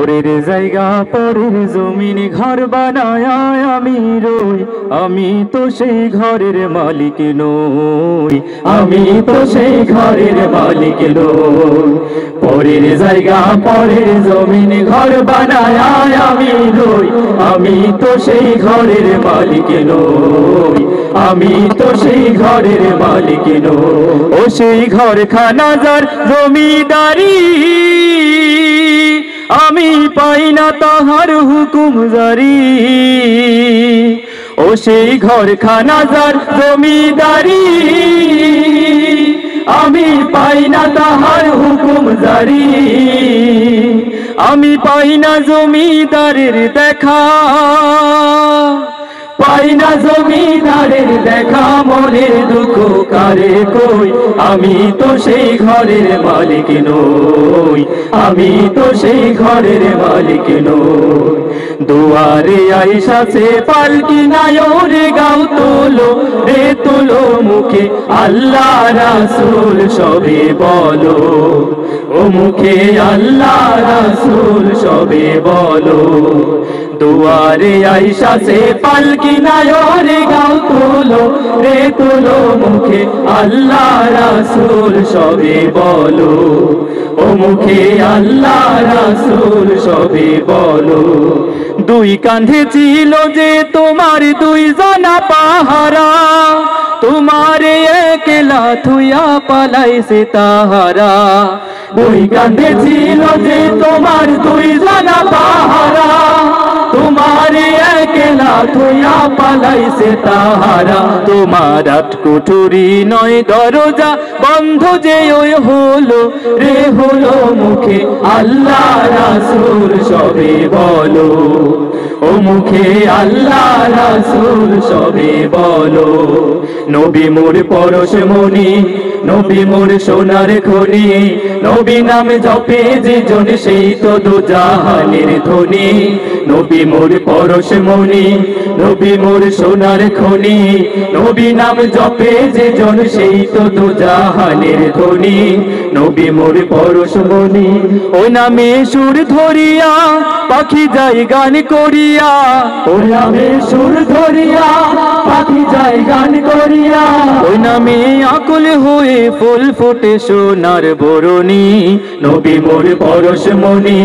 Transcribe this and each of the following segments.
পরের জায়গা পরের জমিন ঘর বানায় আমি রই, আমি তো সেই ঘরের মালিক নই, আমি তো সেই ঘরের মালিক নই। পরের জায়গা পরের জমিন ঘর বানায় আমি রই, আমি তো সেই ঘরের মালিক নই, আমি তো সেই ঘরের মালিক নই। ও সেই ঘরখানা যার জমিদারি, আমি পাই না তাহার হুকুম জারি। ও সেই ঘরখানা যার জমিদারি, আমি পাই না তাহার হুকুম জারি। আমি পাই না জমিদারের দেখা, পাই না জমিদারের দেখা, মনের দুঃখ কারে কই, আমি তো সেই ঘরের মালিক নই, আমি তো সেই ঘরের মালিক নই। দুয়ারে আইসাছে পালকি নাই রে গাও তোলো রে তোলো, মুখে আল্লাহ রাসূল সবে বলো, ও মুখে আল্লাহ রাসূল সবে বলো। দুয়ারে আইসাছে পালকি নাই রে গাও তোলো রে তোলো, মুখে আল্লাহ রাসূল সবে বলো, ও মুখে আল্লাহ রাসূল সবে বলো। দুই কাঁধে ছিল যে তোমার দুই জানা পাহারা, তোমারে একলা থুইয়া পালাইছে তাহারা। দুই কাঁধে ছিল যে তোমার দুই জানা পাহারা, তোমারে একলা থুইয়া পালাইছে তাহারা। তোমার আট কুঠুরি নয় দরজা বন্ধ যে ওই হলো রে হলো, মুখে আল্লাহ রাসূল সবে বলো, ও মুখে আল্লাহ রাসূল সবে বলো। নবী মোর পরশমণি, নবী মোর সোনার খনি, নবী নাম জপে যে জন সেই তো দুজাহানের ধনী। নবী মোর পরশমণি, নবী মোর সোনার খনি, নবী নাম জপে যে জন সেই তো দুজাহানের ধনী। নবী মোর পরশমণি, ও নামে সুর ধরিয়া পাখি যায় গান করিয়া, ও নামে সুর ধরিয়া পাখি যায় গান করিয়া। ওই নামে আকুল হয়ে ফুল ফুটে সোনার বরণী। নবী মোর পরশমণি,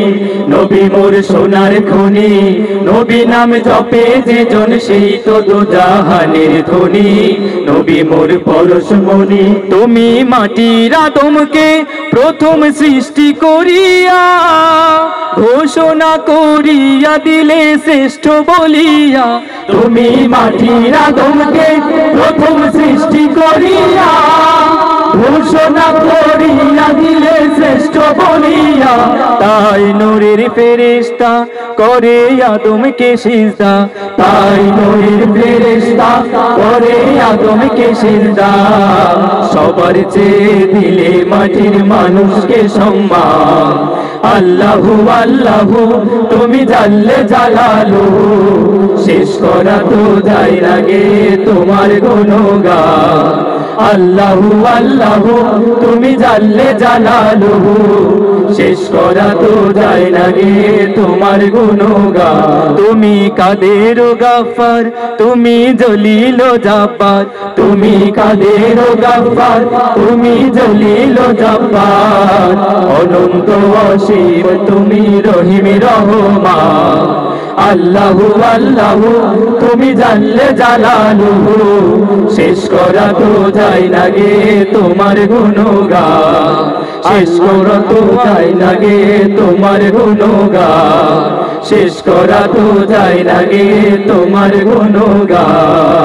নবী মোর সোনার খনি, নবী নাম জপে যে জন সেই তো দুজাহানের ধনী। নবী মোর পরশমণি, তুমি মাটির আদমকে প্রথম সৃষ্টি করিয়া ঘোষণা করিয়া দিলে শ্রেষ্ঠ বলিয়া। তুমি মাটির আদমকে প্রথম সৃষ্টি করিয়া ঘোষণা করিয়া দিলে শ্রেষ্ঠ বলিয়া। তাই নূরের ফেরেশতা করে আদমকে সিজদা, তাই নূরের ফেরেশতা করে আদমকে সিজদা। সবার চেয়ে দিলে মাটির মানুষকে সম্মান। আল্লাহু আল্লাহু তুমি জাল্লে জালালুহু, শেষ করা তো যায় না গে তোমার গুণগান। আল্লাহু আল্লাহু তুমি জাল্লে জালালুহু, শেষ করা তো যায় না গে তোমার গুণগান। তুমি কাদের গাফফার, তুমি জলিল জাব্বার, তুমি কাদের গাফফার, তুমি জলিল জাব্বার। অনন্ত অসীম তুমি রহিম রহমান। আল্লাহু আল্লাহু তুমি জাল্লে জালালুহু, শেষ করা তো যায় না গে তোমার গুণগান। শেষ করা তো যায় না গে তোমার গুণগান। শেষ করা তো যায় না গে তোমার গুণগান।